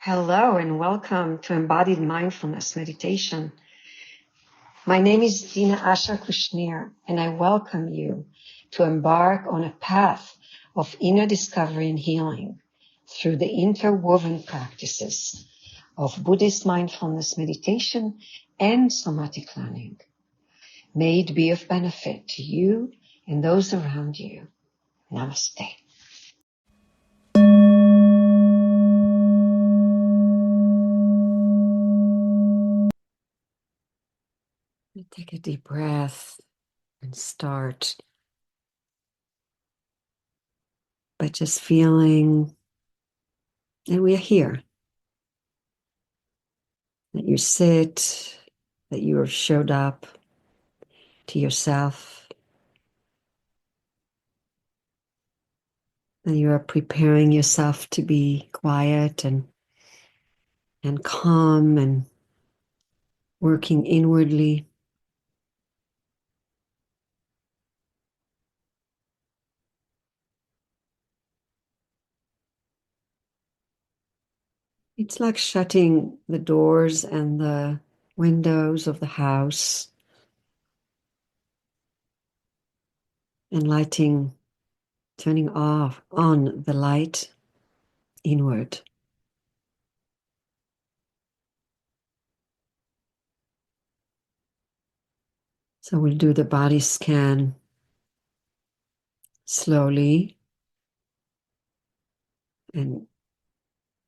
Hello and welcome to Embodied Mindfulness Meditation. My name is Dina Asher Kushnir and I welcome you to embark on a path of inner discovery and healing through the interwoven practices of Buddhist mindfulness meditation and somatic learning. May it be of benefit to you and those around you. Namaste. Take a deep breath and start by just feeling that we are here, that you sit, that you have showed up to yourself, that you are preparing yourself to be quiet and calm and working inwardly. It's like shutting the doors and the windows of the house and turning on the light inward. So we'll do the body scan slowly and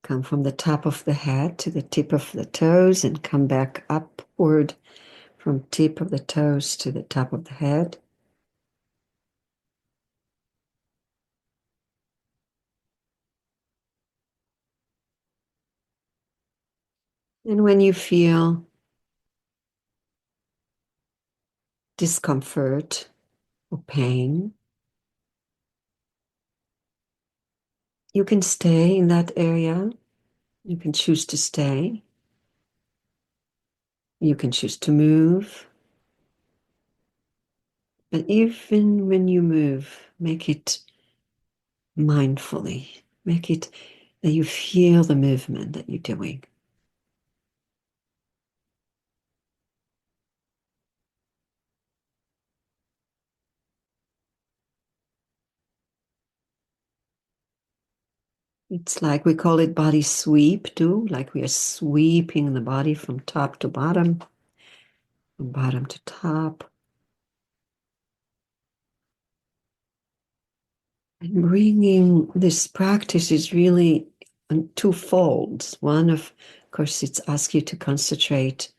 come from the top of the head to the tip of the toes and come back upward from tip of the toes to the top of the head. And when you feel discomfort or pain, you can stay in that area. You can choose to stay. You can choose to move. But even when you move, make it mindfully. Make it that you feel the movement that you're doing. It's like we call it body sweep too, like we are sweeping the body from top to bottom, from bottom to top. And bringing this practice is really on two folds. One, of course, it's ask you to concentrate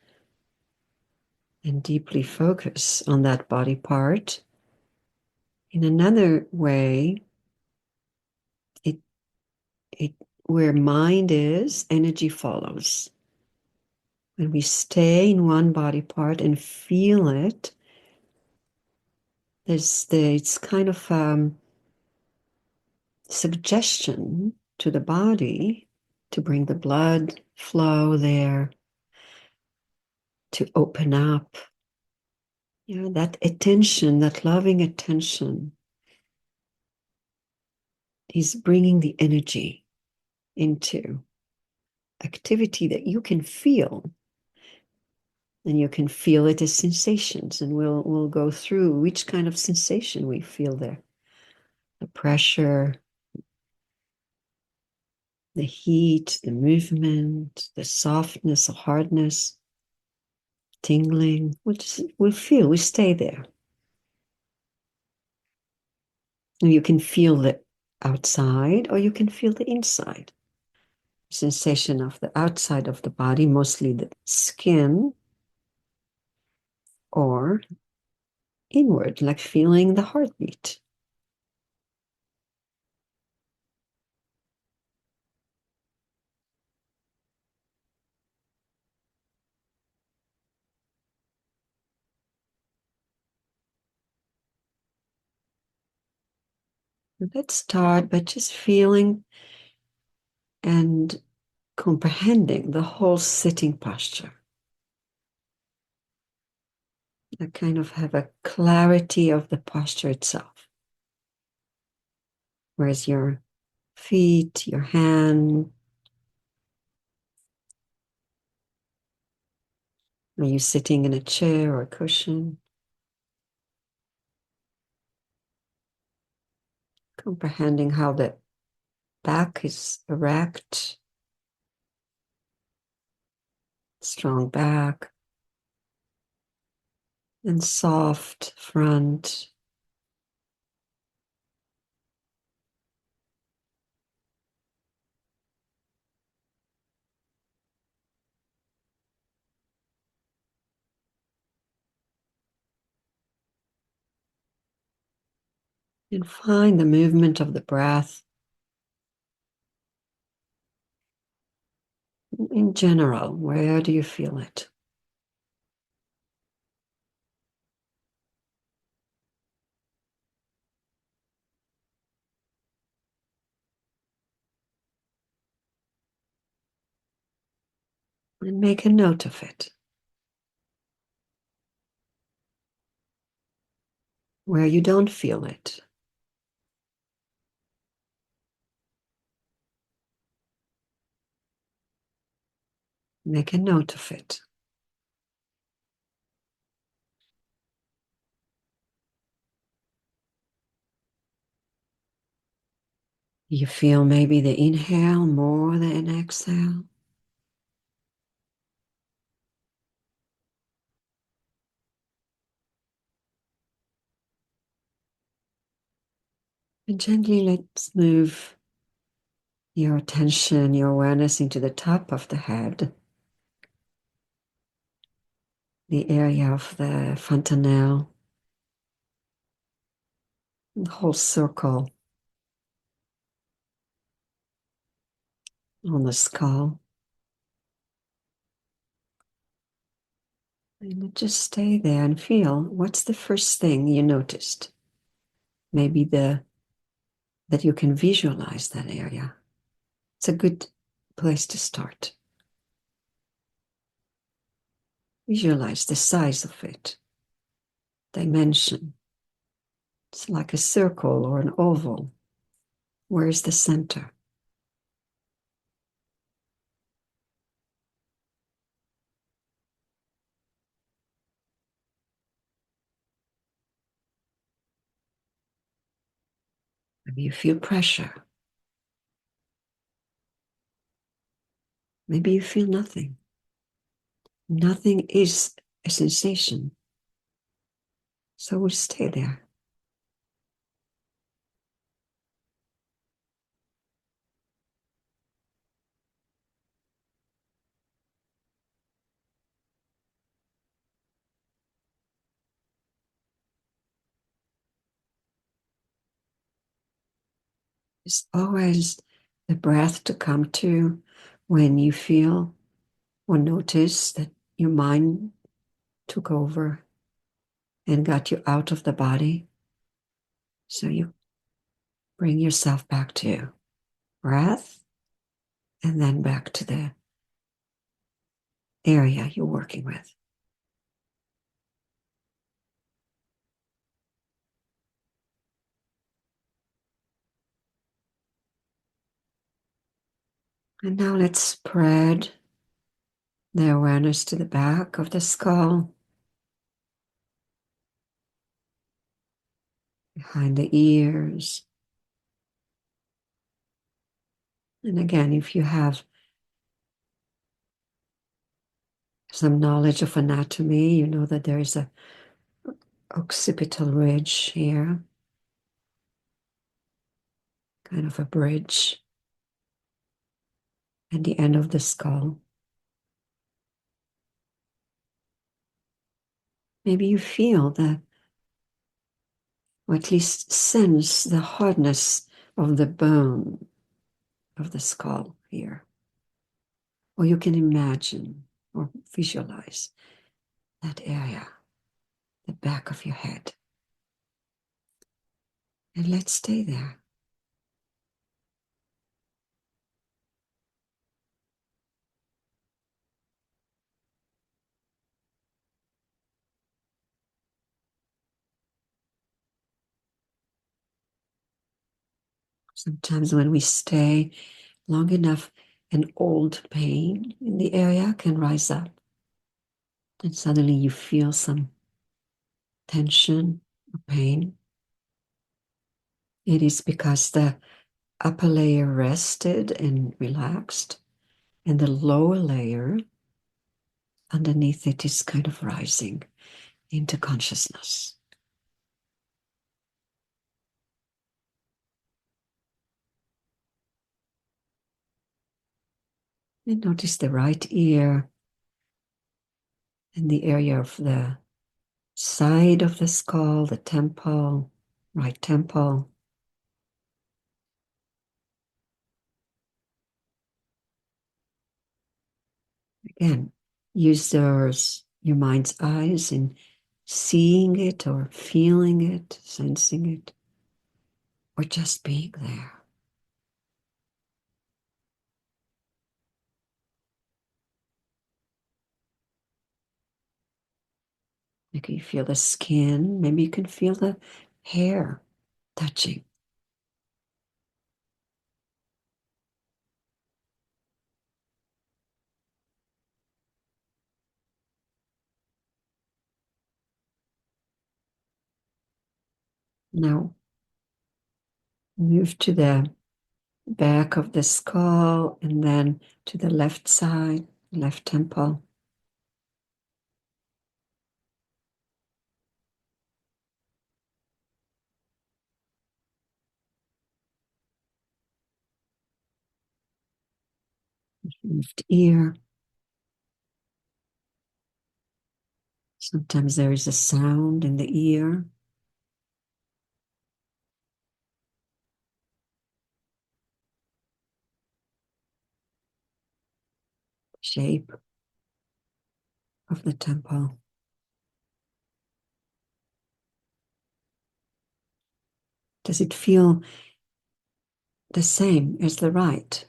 and deeply focus on that body part. In another way, it where mind is, energy follows. When we stay in one body part and feel it, it's kind of suggestion to the body to bring the blood flow there, to open up. You know, that attention, that loving attention is bringing the energy into activity that you can feel. And you can feel it as sensations, and we'll go through which kind of sensation we feel there. The pressure, the heat, the movement, the softness, the hardness, tingling. We'll feel, we stay there. And you can feel the outside or you can feel the inside. Sensation of the outside of the body, mostly the skin, or inward, like feeling the heartbeat. Let's start by just feeling and comprehending the whole sitting posture. I kind of have a clarity of the posture itself. Whereas your feet, your hand, Are you sitting in a chair or a cushion? Comprehending how the back is erect, strong back, and soft front. And find the movement of the breath in general. Where do you feel it? And make a note of it. Where you don't feel it, make a note of it. You feel maybe the inhale more than an exhale. And gently let's move your attention, your awareness into the top of the head, the area of the fontanelle, the whole circle on the skull. And just stay there and feel what's the first thing you noticed. Maybe that you can visualize that area. It's a good place to start. Visualize the size of it, dimension. It's like a circle or an oval. Where is the center? Maybe you feel pressure. Maybe you feel nothing. Nothing is a sensation. So we'll stay there. It's always the breath to come to when you feel or notice that your mind took over and got you out of the body. So you bring yourself back to breath and then back to the area you're working with. And now let's spread the awareness to the back of the skull, behind the ears. And again, if you have some knowledge of anatomy, you know that there is a occipital ridge here, kind of a bridge at the end of the skull. Maybe you feel the, or at least sense the hardness of the bone of the skull here. Or you can imagine or visualize that area, the back of your head. And let's stay there. Sometimes when we stay long enough, an old pain in the area can rise up. and suddenly you feel some tension or pain, it is because the upper layer rested and relaxed, and the lower layer underneath it is kind of rising into consciousness. And notice the right ear and the area of the side of the skull, the temple, right temple. Again, use your mind's eyes in seeing it or feeling it, sensing it, or just being there. You can feel the skin, maybe you can feel the hair touching. Now, move to the back of the skull and then to the left side, left temple. Left ear. Sometimes there is a sound in the ear. Shape of the temple. Does it feel the same as the right?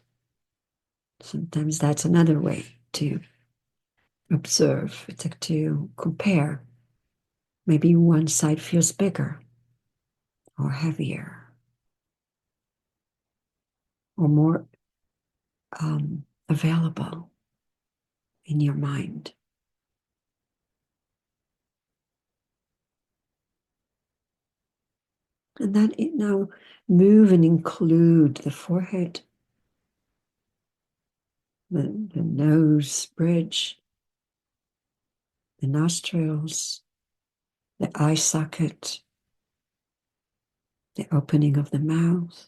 Sometimes that's another way to observe, to compare. Maybe one side feels bigger or heavier or more available in your mind. And then now move and include the forehead, the nose bridge, the nostrils, the eye socket, the opening of the mouth.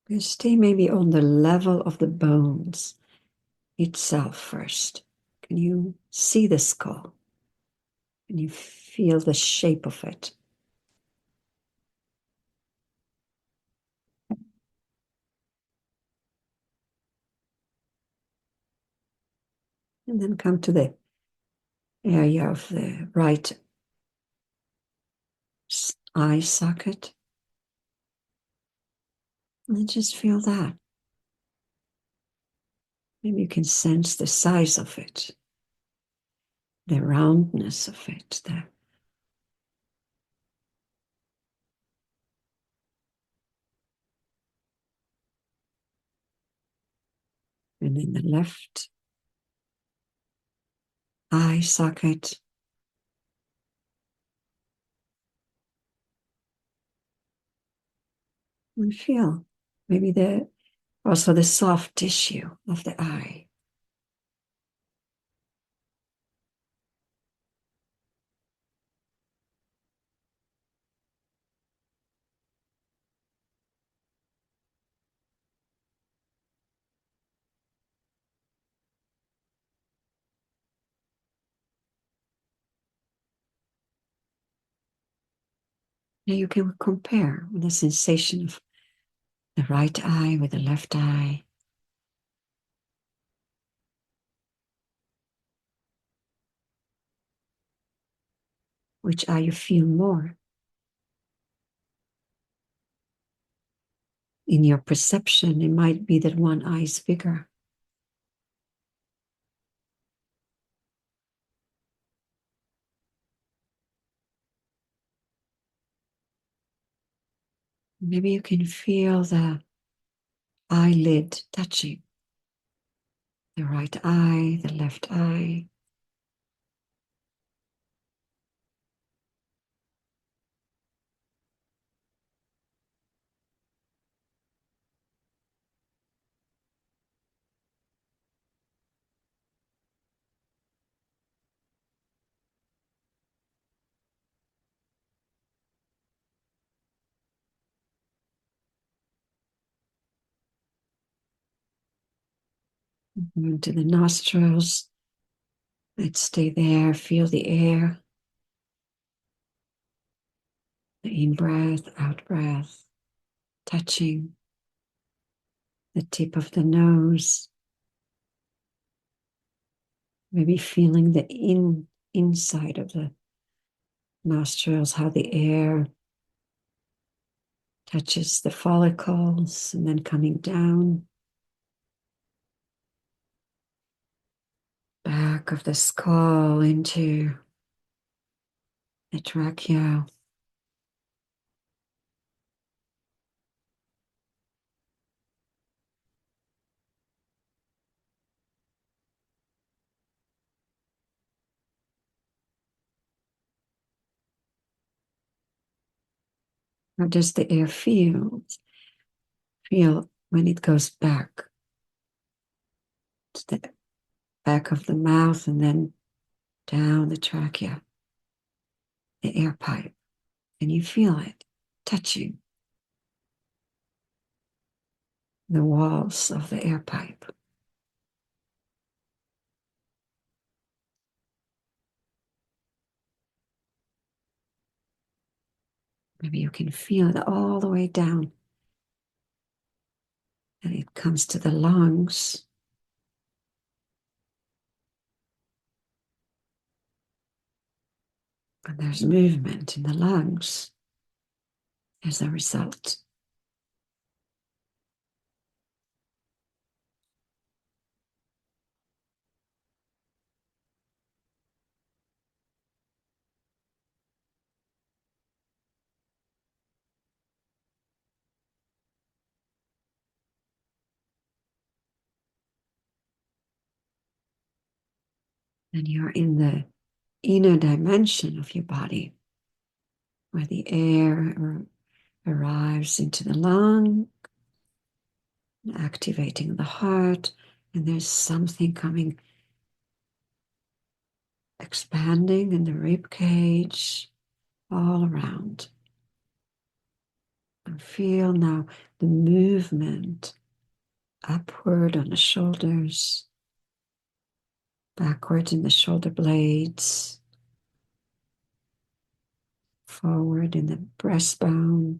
You stay maybe on the level of the bones itself first. Can you see the skull? Can you feel the shape of it? And then come to the area of the right eye socket. And just feel that. Maybe you can sense the size of it, the roundness of it, and in the left eye socket. And feel maybe also the soft tissue of the eye. Now you can compare the sensation of the right eye with the left eye. Which eye you feel more? In your perception, it might be that one eye is bigger. Maybe you can feel the eyelid touching the right eye, the left eye. Into the nostrils. Let's stay there. Feel the air. The in-breath, out-breath, touching the tip of the nose. Maybe feeling the inside of the nostrils, how the air touches the follicles and then coming down. Back of the skull into the trachea. How does the air feel? Feel when it goes back to the back of the mouth and then down the trachea, the air pipe. And you feel it touching the walls of the air pipe. Maybe you can feel it all the way down. And it comes to the lungs. And there's movement in the lungs as a result. And you're in the inner dimension of your body, where the air arrives into the lung, activating the heart, and there's something coming, expanding in the rib cage, all around. And feel now the movement upward on the shoulders, backward in the shoulder blades, forward in the breastbone.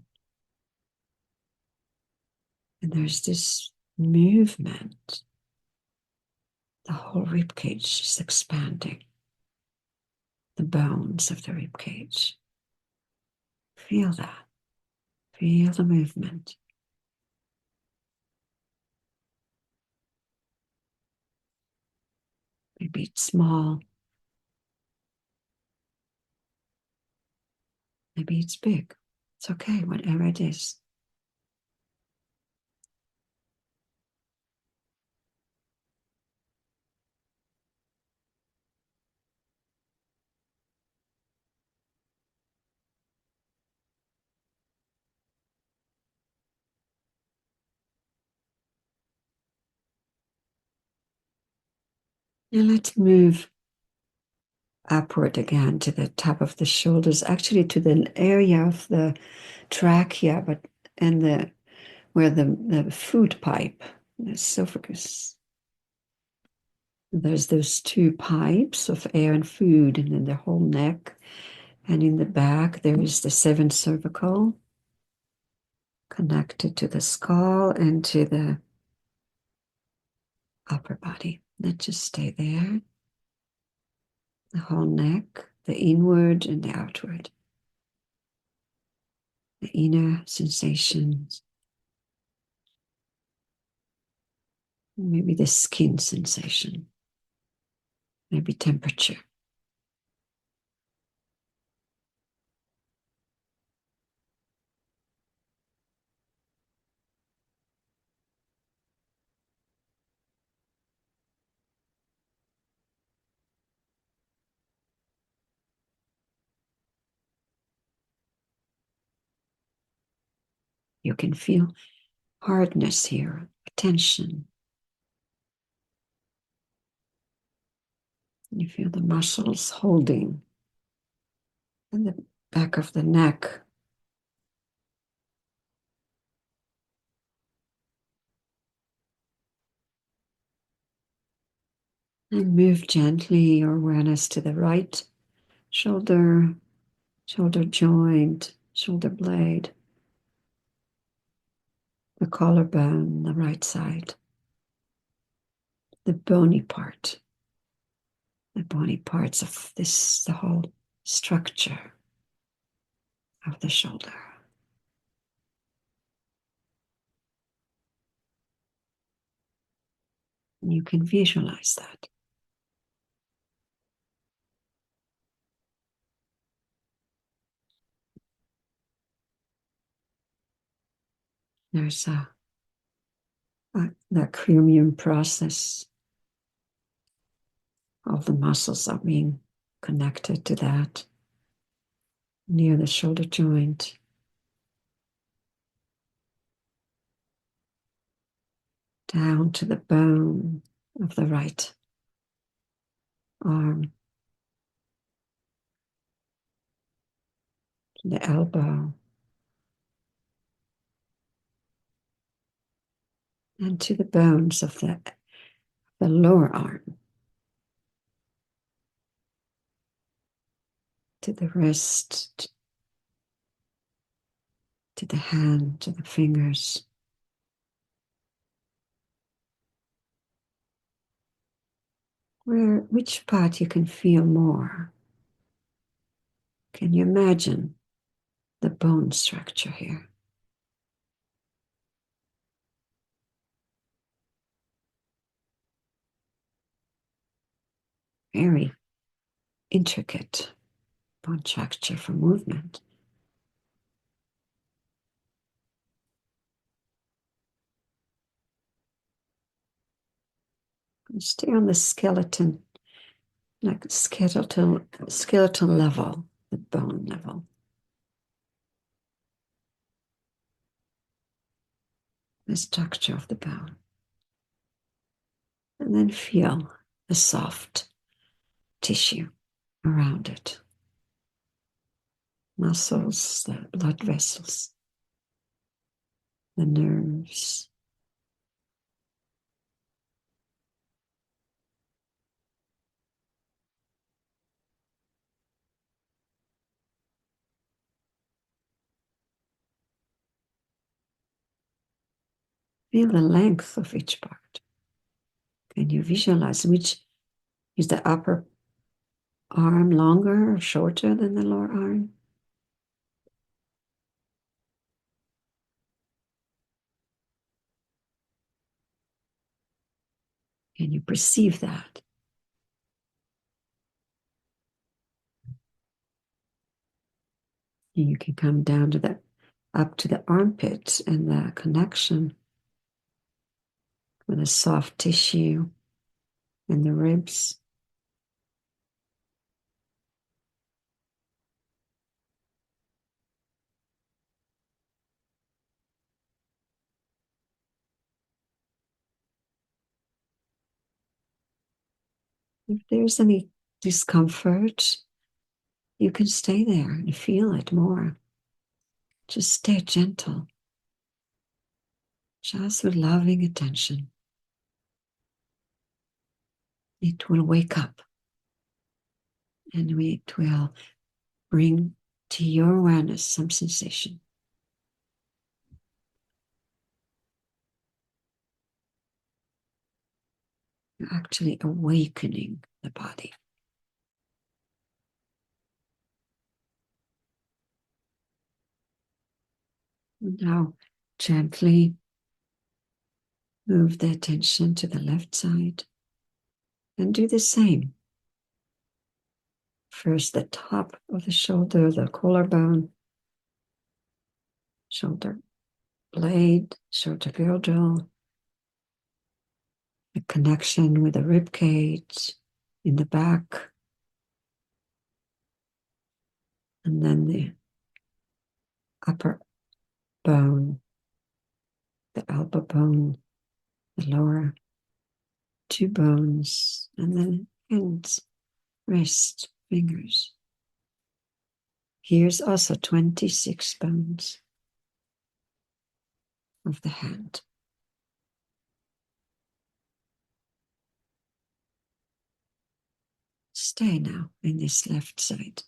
And there's this movement. The whole rib cage is expanding. The bones of the rib cage. Feel that. Feel the movement. Maybe it's small. Maybe it's big. It's okay, whatever it is. And let's move upward again to the top of the shoulders, actually to the area of the trachea, but and the where the food pipe, the esophagus. There's those two pipes of air and food, and then the whole neck. And in the back, there is the seventh cervical connected to the skull and to the upper body. Let's just stay there. The whole neck, the inward and the outward. The inner sensations. Maybe the skin sensation. Maybe temperature. You can feel hardness here, tension. You feel the muscles holding in the back of the neck. And move gently your awareness to the right shoulder, shoulder joint, shoulder blade, the collarbone, the right side, the bony part, the bony parts of this, the whole structure of the shoulder. And you can visualize that. There's the Krumyun process. All the muscles are being connected to that near the shoulder joint. Down to the bone of the right arm, to the elbow, and to the bones of the lower arm, to the wrist, to the hand, to the fingers. Which part you can feel more? Can you imagine the bone structure here? Very intricate bone structure for movement. And stay on the skeleton, like skeletal level, the bone level. The structure of the bone. And then feel the soft tissue around it. Muscles, the blood vessels, the nerves. Feel the length of each part. Can you visualize which is the upper arm longer or shorter than the lower arm? Can you perceive that? You can come down to up to the armpit and the connection with the soft tissue and the ribs. If there's any discomfort, you can stay there and feel it more. Just stay gentle, just with loving attention. It will wake up and it will bring to your awareness some sensation. You're actually awakening the body. Now, gently move the attention to the left side and do the same. First, the top of the shoulder, the collarbone, shoulder blade, shoulder girdle, the connection with the rib cage in the back, and then the upper bone elbow bone, the lower two bones, and then hands, wrist, fingers. Here's also 26 bones of the hand. Stay now in this left side.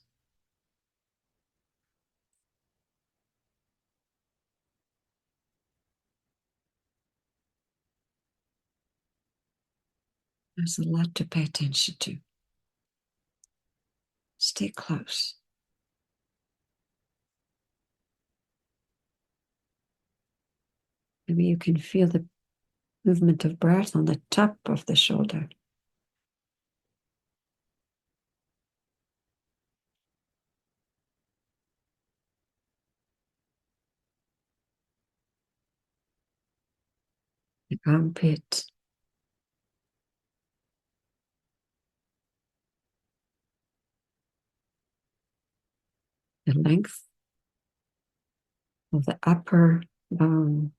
There's a lot to pay attention to. Stay close. Maybe you can feel the movement of breath on the top of the shoulder. The armpit. The length of the upper bone.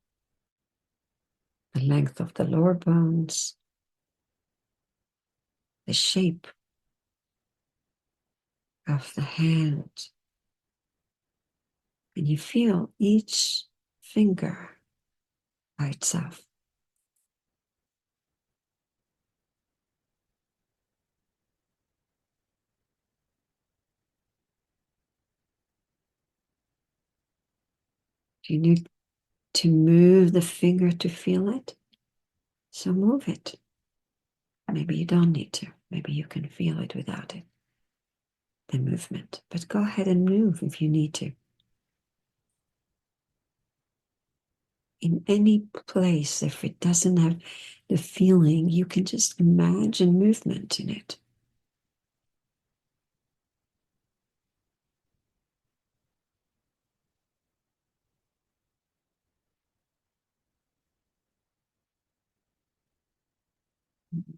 The length of the lower bones. The shape of the hand. And you feel each finger by itself. Do you need to move the finger to feel it? So move it. Maybe you don't need to. Maybe you can feel it without it, the movement. But go ahead and move if you need to. In any place, if it doesn't have the feeling, you can just imagine movement in it.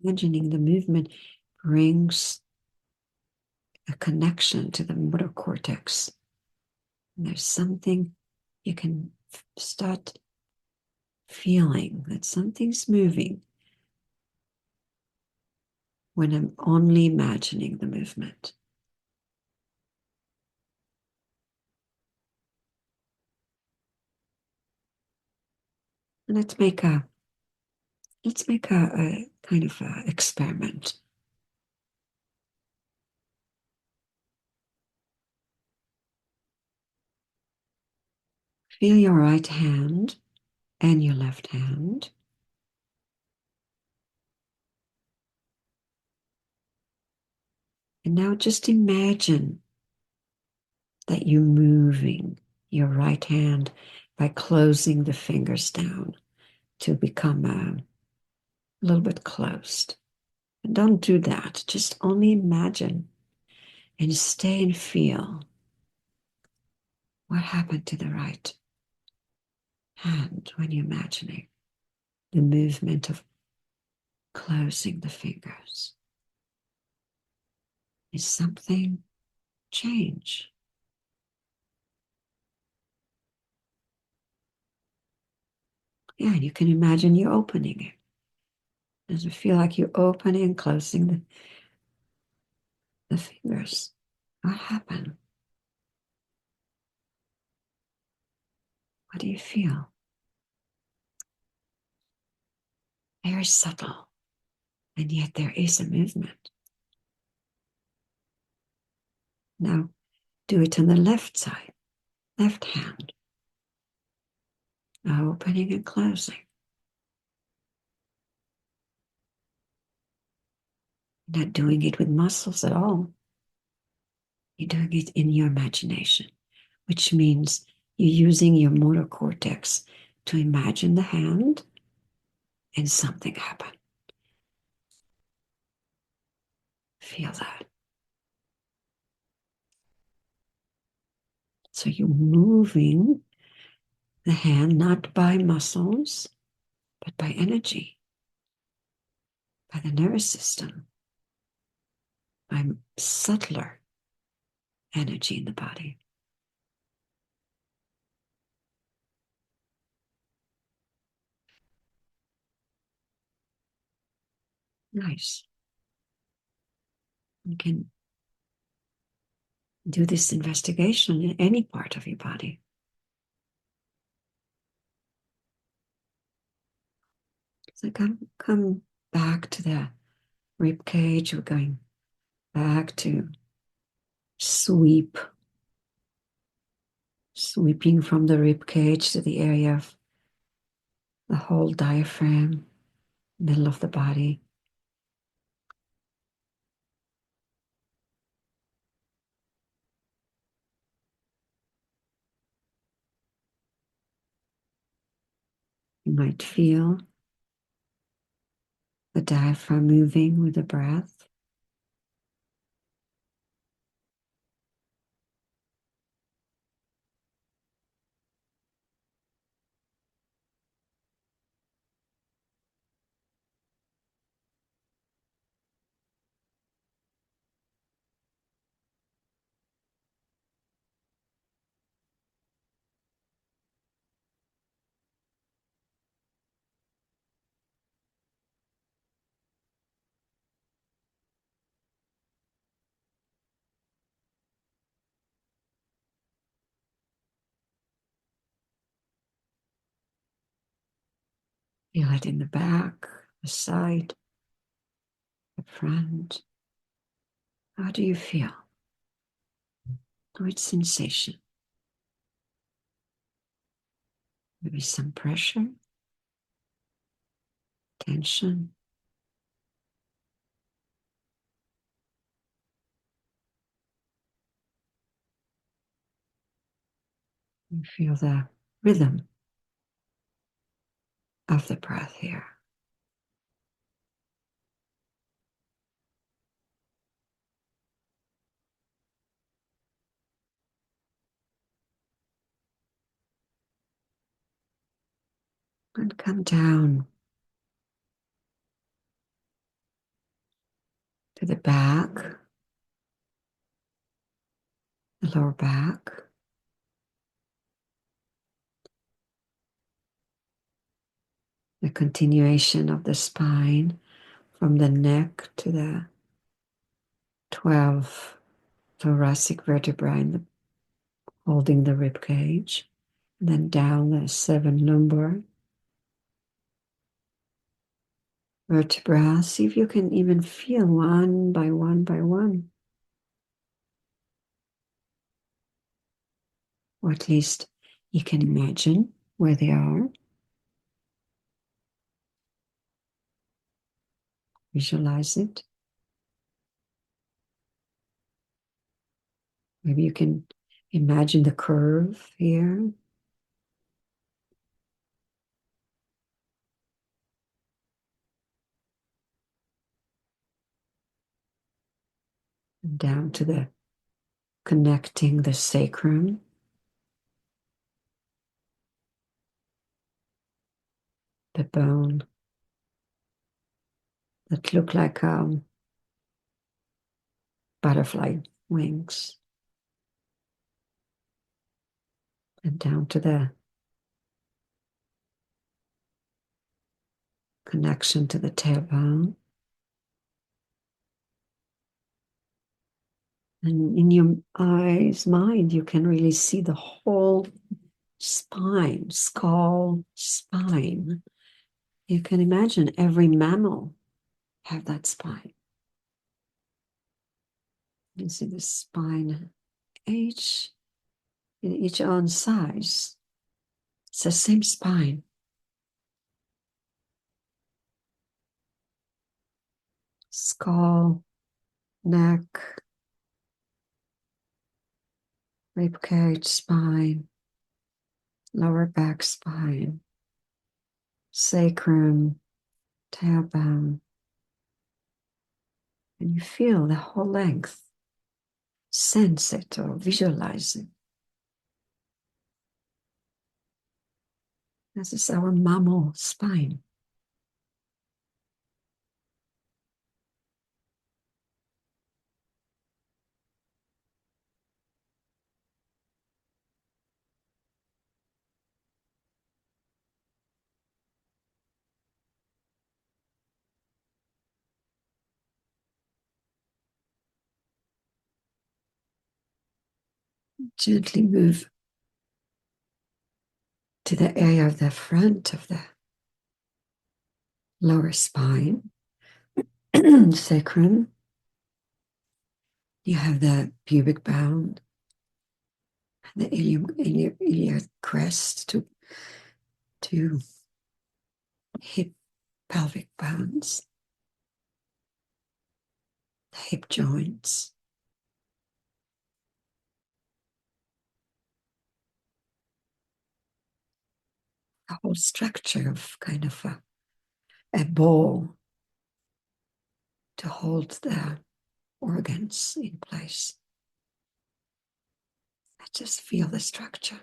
Imagining the movement brings a connection to the motor cortex. And there's something you can start feeling that something's moving when I'm only imagining the movement. And let's make a kind of a experiment. Feel your right hand and your left hand. And now just imagine that you're moving your right hand by closing the fingers down to become a little bit closed. And don't do that. Just only imagine and stay and feel what happened to the right hand when you're imagining the movement of closing the fingers. Is something change? Yeah, and you can imagine you opening it. Does it feel like you're opening and closing the fingers? What happened? What do you feel? Very subtle, and yet there is a movement. Now, do it on the left side, left hand. Opening and closing. Not doing it with muscles at all. You're doing it in your imagination, which means you're using your motor cortex to imagine the hand and something happen. Feel that. So you're moving the hand not by muscles, but by energy, by the nervous system, by subtler energy in the body. Nice. You can do this investigation in any part of your body. So come back to the rib cage. We're going back to sweeping from the rib cage to the area of the whole diaphragm, middle of the body. You might feel the diaphragm moving with the breath. Feel it in the back, the side, the front. How do you feel? What sensation? Maybe some pressure, tension. You feel the rhythm of the breath here. And come down to the back, the lower back. The continuation of the spine from the neck to the 12 thoracic vertebrae holding the rib cage, and then down the 7 lumbar vertebrae. See if you can even feel one by one by one, or at least you can imagine where they are. Visualize it. Maybe you can imagine the curve here. And down to the connecting the sacrum, the bone that look like butterfly wings, and down to the connection to the tailbone. And in your eyes, mind, you can really see the whole spine, skull, spine. You can imagine every mammal have that spine. You see the spine, each in each own size. It's the same spine. Skull, neck, rib cage, spine, lower back spine, sacrum, tailbone. And you feel the whole length. Sense it or visualize it. This is our mammal spine. Gently move to the area of the front of the lower spine, sacrum. You have the pubic bone, the iliac crest to hip pelvic bones, the hip joints. The whole structure of kind of a bowl to hold the organs in place. I just feel the structure.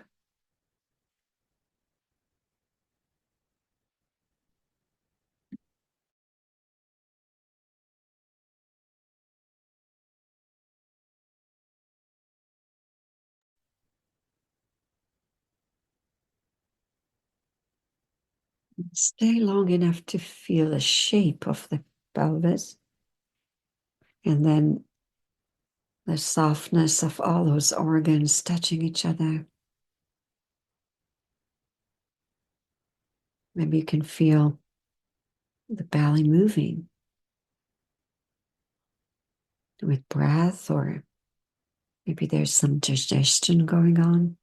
Stay long enough to feel the shape of the pelvis and then the softness of all those organs touching each other. Maybe you can feel the belly moving with breath, or maybe there's some digestion going on.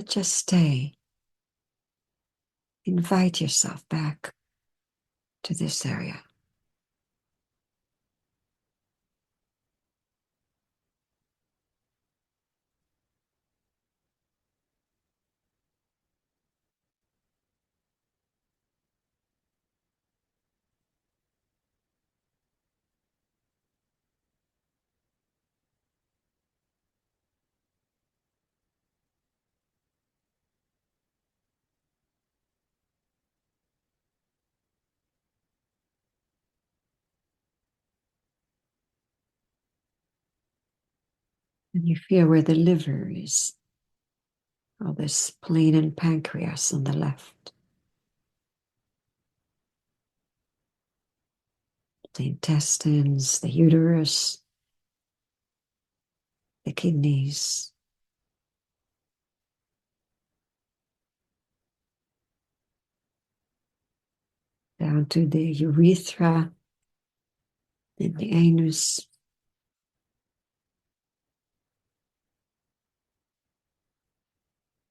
Just stay. Invite yourself back to this area. And you feel where the liver is, all the spleen and pancreas on the left, the intestines, the uterus, the kidneys, down to the urethra and the anus,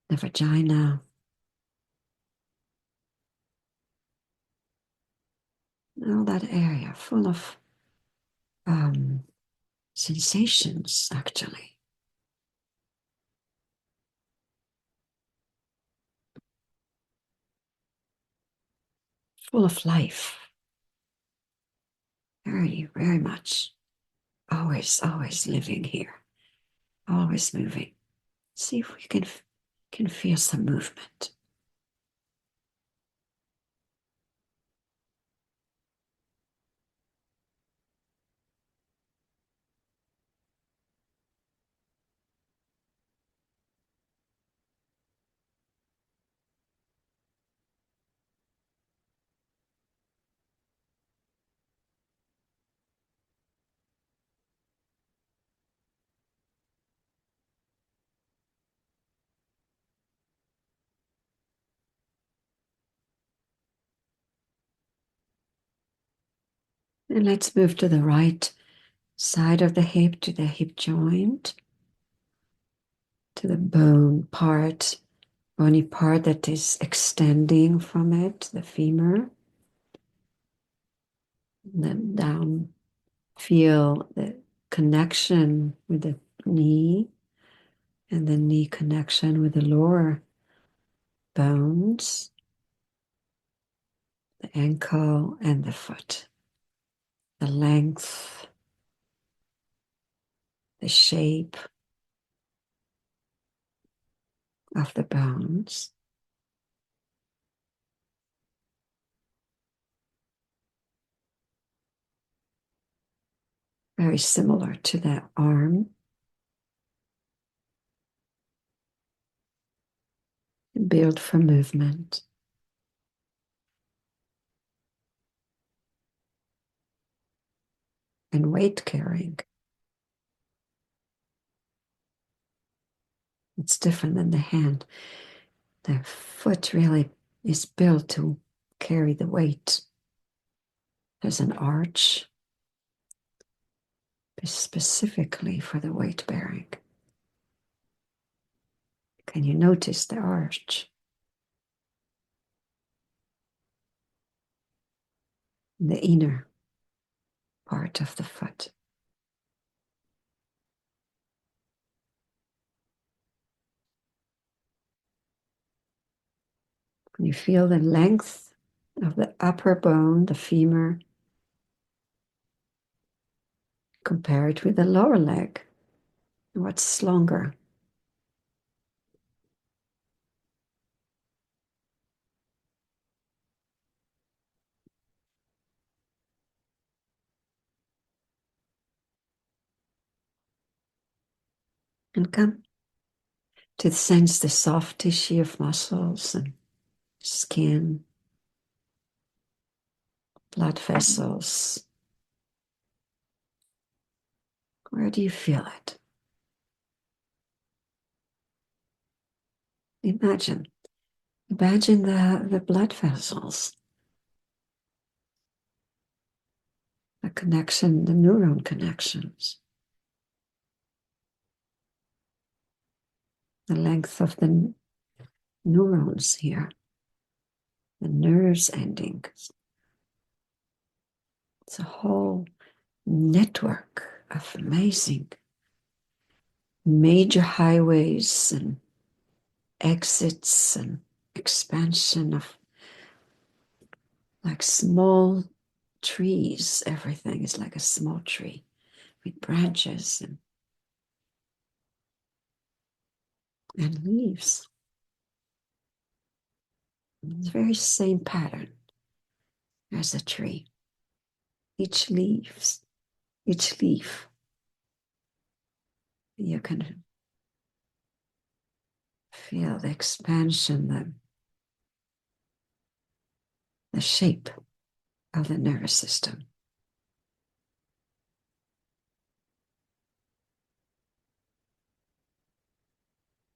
the vagina, all that area full of sensations, actually. Full of life. Very, very much. Always, always living here. Always moving. See if we can feel some movement. And let's move to the right side of the hip, to the hip joint, to the bony part that is extending from it, the femur. And then down, feel the connection with the knee and the knee connection with the lower bones, the ankle and the foot, the length, the shape of the bones. Very similar to the arm. Built for movement. And weight carrying. It's different than the hand. The foot really is built to carry the weight. There's an arch specifically for the weight bearing. Can you notice the arch? The inner part of the foot. You feel the length of the upper bone, the femur. Compare it with the lower leg. What's longer? And come to sense the soft tissue of muscles and skin, blood vessels. Where do you feel it? Imagine the blood vessels, the connection, the neuron connections, the length of the neurons here, the nerves endings. It's a whole network of amazing major highways and exits and expansion of like small trees. Everything is like a small tree with branches and leaves. It's the very same pattern as a tree. Each leaf, you can feel the expansion, the shape of the nervous system.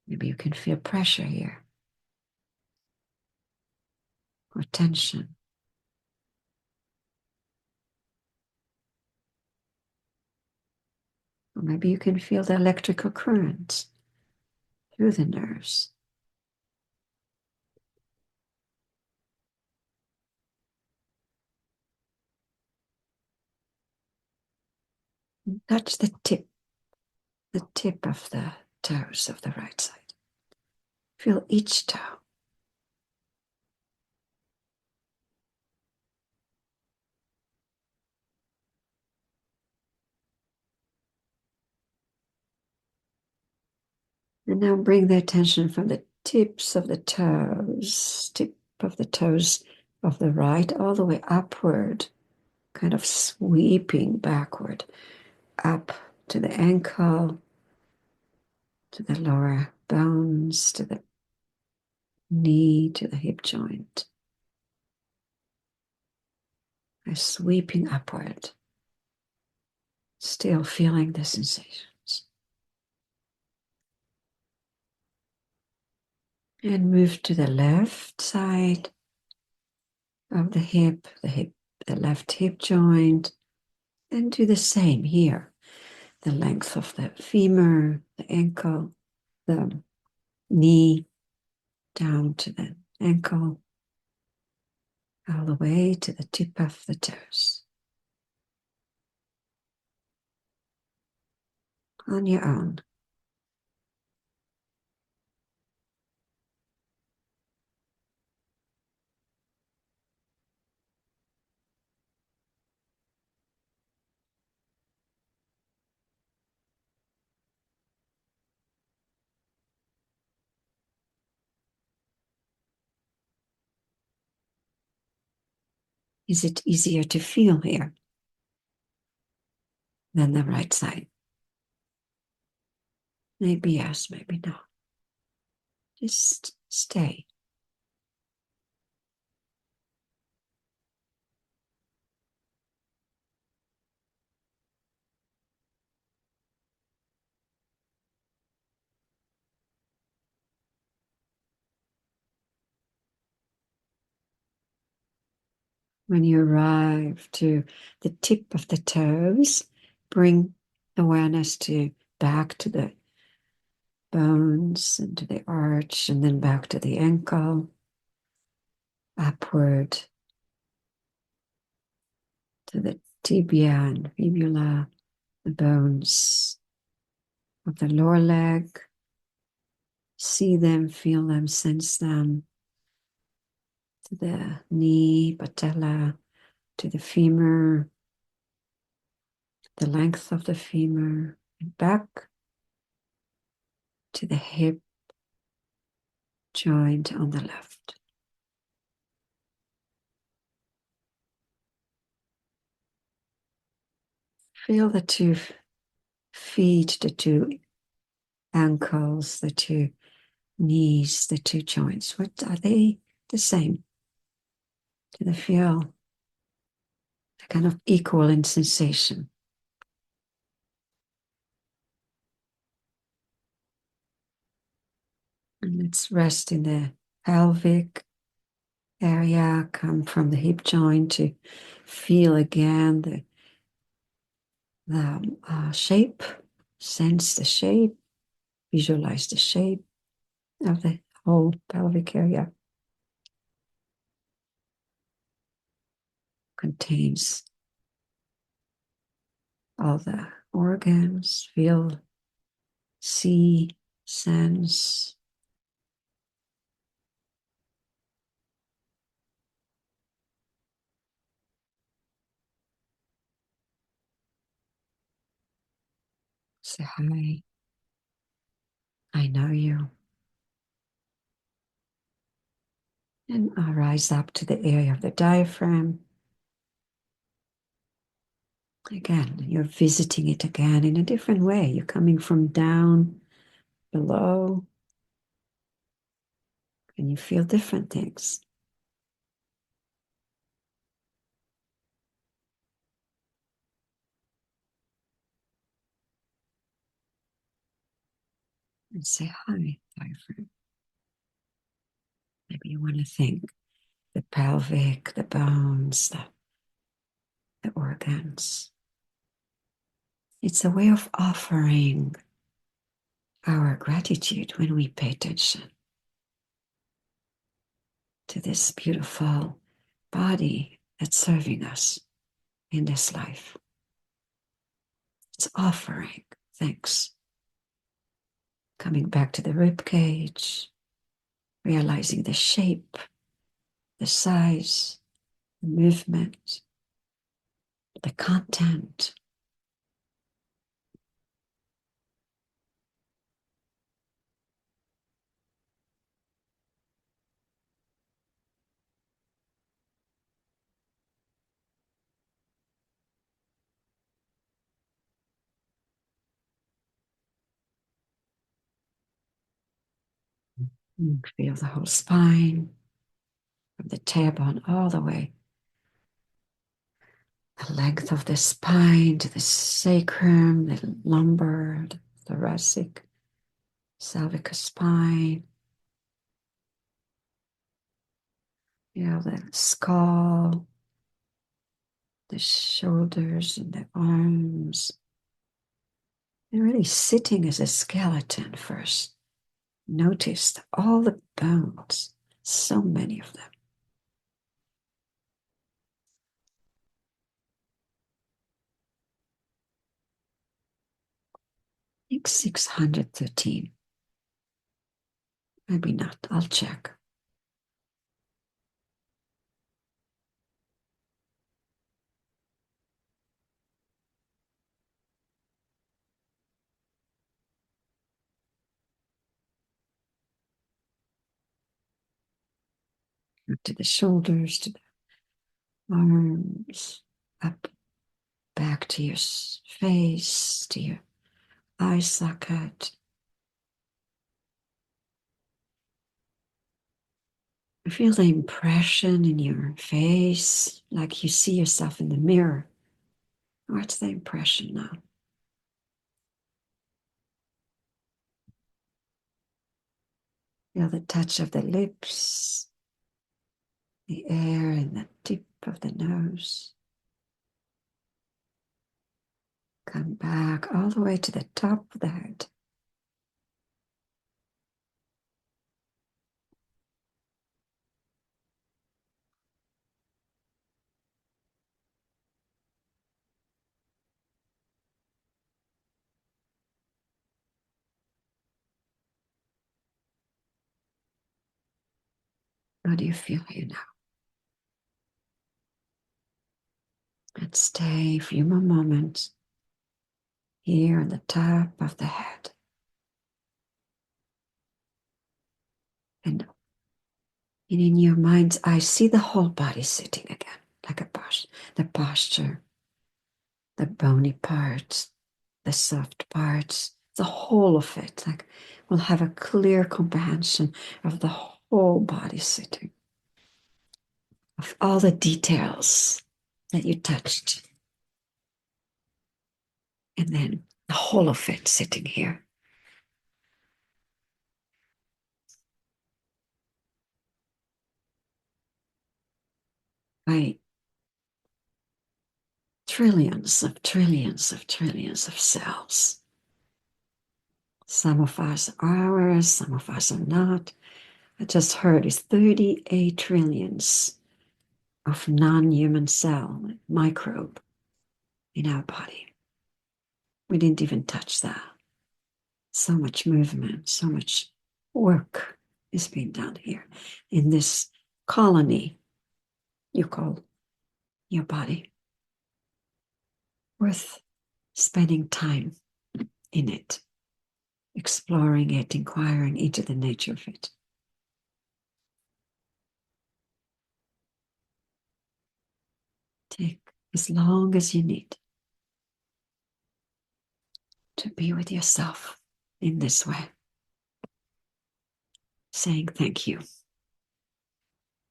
Maybe you can feel pressure here or tension. Or maybe you can feel the electrical currents through the nerves. Touch the tip of the toes of the right side. Feel each toe. And now bring the attention from the tips of the toes, tip of the toes of the right, all the way upward, kind of sweeping backward, up to the ankle, to the lower bones, to the knee, to the hip joint. A sweeping upward, still feeling the sensations. And move to the left side of the left hip joint, and do the same here. The length of the femur, the ankle, the knee, down to the ankle, all the way to the tip of the toes. On your own. Is it easier to feel here than the right side? Maybe yes, maybe no. Just stay. When you arrive to the tip of the toes, bring awareness back to the bones and to the arch, and then back to the ankle, upward to the tibia and fibula, the bones of the lower leg. See them, feel them, sense them, to the knee, patella, to the femur, the length of the femur, and back to the hip joint on the left. Feel the two feet, the two ankles, the two knees, the two joints. What are they the same? Do they feel kind of equal in sensation? And let's rest in the pelvic area, come from the hip joint to feel again the shape, sense the shape, visualize the shape of the whole pelvic area. Contains all the organs, feel, see, sense. Say hi. I know you. And I'll rise up to the area of the diaphragm. Again, you're visiting it again in a different way. You're coming from down below, and you feel different things. And say hi, diaphragm. Maybe you want to think the pelvic, the bones, the organs. It's a way of offering our gratitude when we pay attention to this beautiful body that's serving us in this life. It's offering thanks. Coming back to the rib cage, realizing the shape, the size, the movement, the content. Feel the whole spine, from the tailbone all the way. The length of the spine to the sacrum, the lumbar, the thoracic, cervical spine. The skull, the shoulders and the arms. And really sitting as a skeleton first. Notice all the bones, so many of them. I think 613. Maybe not, I'll check. To the shoulders, to the arms, up, back to your face, to your eye socket. Feel the impression in your face, like you see yourself in the mirror. What's the impression now? Feel the touch of the lips, the air in the tip of the nose. Come back all the way to the top of the head. How do you feel here now? And stay a few more moments here on the top of the head. And in your mind's eye, see the whole body sitting again, like a posture. The posture, the bony parts, the soft parts, the whole of it. Like we'll have a clear comprehension of the whole body sitting, of all the details that you touched. And then the whole of it sitting here. By trillions of trillions of trillions of cells. Some of us are ours, some of us are not. I just heard is 38 trillions of non-human cell, microbe in our body. We didn't even touch that. So much movement, so much work is being done here in this colony you call your body. Worth spending time in it, exploring it, inquiring into the nature of it. Take as long as you need to be with yourself in this way, saying thank you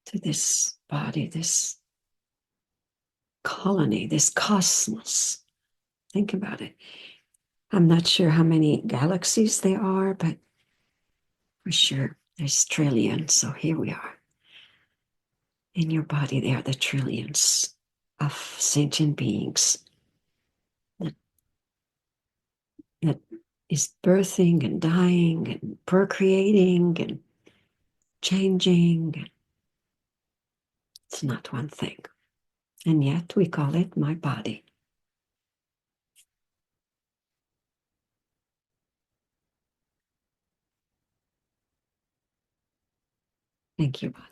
to this body, this colony, this cosmos. Think about it. I'm not sure how many galaxies there are, but for sure there's trillions. So here we are. In your body, there are the trillions of sentient beings that is birthing and dying and procreating and changing. It's not one thing. And yet we call it my body. Thank you, body.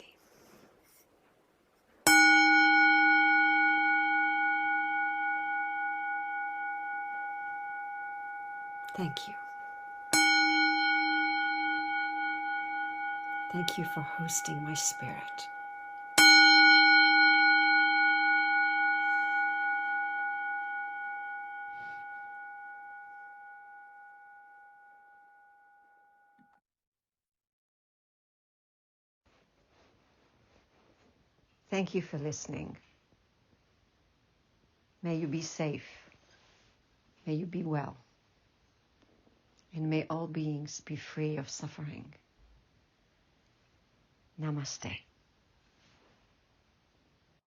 Thank you. Thank you for hosting my spirit. Thank you for listening. May you be safe. May you be well. And may all beings be free of suffering. Namaste.